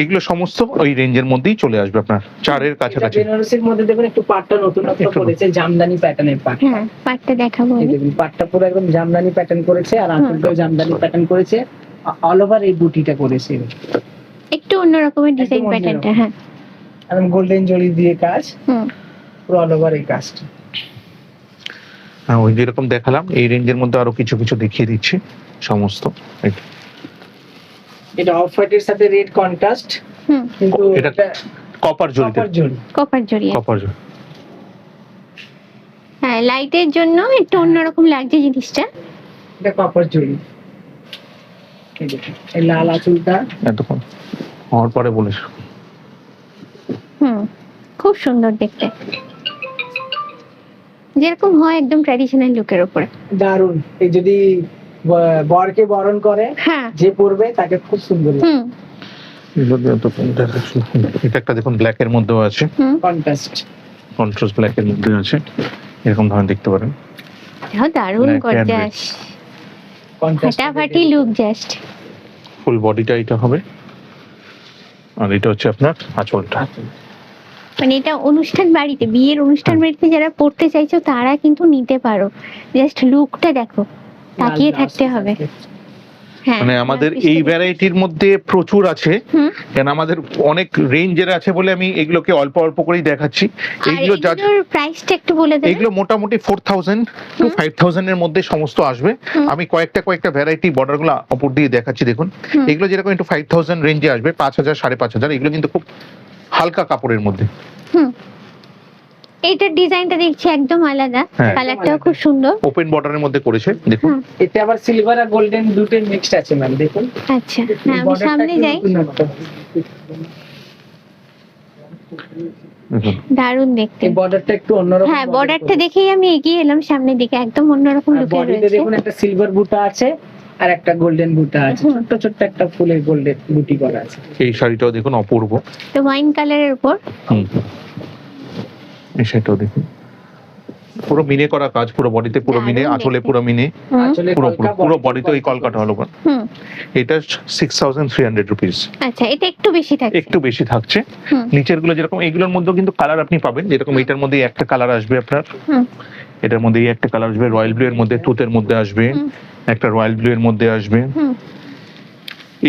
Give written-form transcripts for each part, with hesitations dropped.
এইগুলো সমস্ত ওই রেঞ্জের মধ্যেই চলে আসবে আপনার 4 এর কাছাকাছি। বেনারসির মধ্যে দেখুন একটু পাটটা নতুনত্ব করেছে, জামদানি প্যাটার্নের পাট। হ্যাঁ, পাটটা দেখাবো এই আমি। দেখুন পাটটা পুরো একদম জামদানি প্যাটার্ন করেছে, আর আঁচলটাও জামদানি প্যাটার্ন করেছে, অল ওভার এই বুটিটা করেছে একটু অন্য রকমের ডিজাইন একদম অন্যরকম। প্যাটার্নটা। হ্যাঁ, একদম গোল্ডেন জরি দিয়ে কাজ, পুরো অল ওভার এই কাজটা। হ্যাঁ, ওই যেরকম দেখালাম এই রেঞ্জের মধ্যে আরো কিছু কিছু দেখিয়ে দিচ্ছি সমস্ত। এটা অফ হোয়াইটের সাথে রেড কন্ট্রাস্ট, কিন্তু এটা এটা কপার জরিতে, কপার জরি। কপার জড়িয়ে। কপার জরি। হ্যাঁ, লাইটের জন্য একটু অন্যরকম লাগছে জিনিসটা। এটা কপার জরি। এই দেখুন এই লাল আঁচলটা এতক্ষণ হওয়ার পরে বলিস। খুব সুন্দর দেখতে, যেরকম হয় একদম ট্র্যাডিশনাল লুকের উপরে। দারুন। এই যদি বরকে বরণ করে, হ্যাঁ, যে পরবে তাকে খুব সুন্দর লাগে। এটা একটা দেখুন ব্ল্যাক এর মধ্যেও আছে, কন্ট্রাস্ট, কন্ট্রাস্ট ব্ল্যাক এর মধ্যে আছে, এরকম ধরনের দেখতে পারেন। দারুণ Black and গর্জাস, কন্ট্রাস্ট ফাটাফাটি লুক জাস্ট। ফুল বডিটা এটা হবে, আর এটা হচ্ছে আপনার আঁচলটা। মানে এটা অনুষ্ঠান বাড়িতে, বিয়ের অনুষ্ঠান বাড়িতে যারা পড়তে চাইছো তারা কিন্তু নিতে পারো। জাস্ট লুকটা দেখো, তাকিয়ে থাকতে হবে। হ্যাঁ, মানে আমাদের এই ভ্যারাইটির মধ্যে প্রচুর আছে, কারণ আমাদের অনেক রেঞ্জের আছে বলে আমি এগুলোকে অল্প অল্প করেই দেখাচ্ছি। এইগুলো প্রাইসটা একটু বলে দেন। এগুলো মোটামুটি 4000 to 5000 এর মধ্যে সমস্ত আসবে। আমি কয়েকটা ভ্যারাইটি বর্ডার গুলো অপর দিয়ে দেখাচ্ছি দেখুন। এগুলো যেরকম একটু 5000 রেঞ্জে আসবে, 5000 5500, এগুলো কিন্তু খুব হালকা কাপড়ের মধ্যে। এইটার ডিজাইনটা দেখছি একদম আলাদা, কালারটাও খুব সুন্দর, ওপেন বর্ডারের মধ্যে করেছে দেখুন। এতে আবার সিলভার আর গোল্ডেন দুটোর মিক্সড আছে ম্যাম, দেখুন। আচ্ছা, হ্যাঁ, আমি সামনে যাই। দারুণ দেখতে। এই বর্ডারটা একটু অন্যরকম। হ্যাঁ, বর্ডারটা দেখেই আমি এগিয়ে এলাম সামনের দিকে, একদম অন্যরকম লুকে বডিতে রয়েছে। দেখুন একটা সিলভার বুটা আছে আর একটা গোল্ডেন বুটা আছে, ছোট ছোট একটা ফুলের গোল্ডেন বুটি করা আছে। এই শাড়িটাও দেখুন অপূর্ব, তো ওয়াইন কালারের উপর। এই শাড়িটাও দেখুন পুরো মিনে করা কাজ, পুরো বডিতে পুরো মিনে, আঁচলে পুরো মিনে, পুরো বডিতে ওই কলকাটা হলো। এটা 6300 রুপিস। আচ্ছা, এটা একটু বেশি থাকছে, একটু বেশি থাকছে। নিচের গুলো যেরকম, এইগুলোর মধ্যেও কিন্তু কালার আপনি পাবেন, যেরকম এটার মধ্যে একটা কালার আসবে আপনার, এটার মধ্যে একটা কালার আসবে, রয়্যাল ব্লু এর মধ্যে, তুতের মধ্যে আসবে, একটা রয়্যাল ব্লু এর মধ্যে আসবে।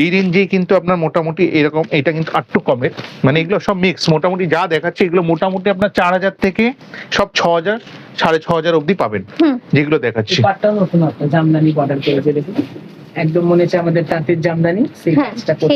এই রেঞ্জে কিন্তু আপনার মোটামুটি এরকম, এটা কিন্তু একটু কমের, মানে এগুলো সব মিক্স। মোটামুটি যা দেখাচ্ছে এগুলো মোটামুটি আপনার 4000 থেকে সব 6000 6500 অবধি পাবেন যেগুলো দেখাচ্ছি। পাটটা নতুন একটা জামদানি বর্ডার করেছে দেখুন, একদম মনে হচ্ছে আমাদের তাঁতের জামদানি, সেই কাজটা করছে।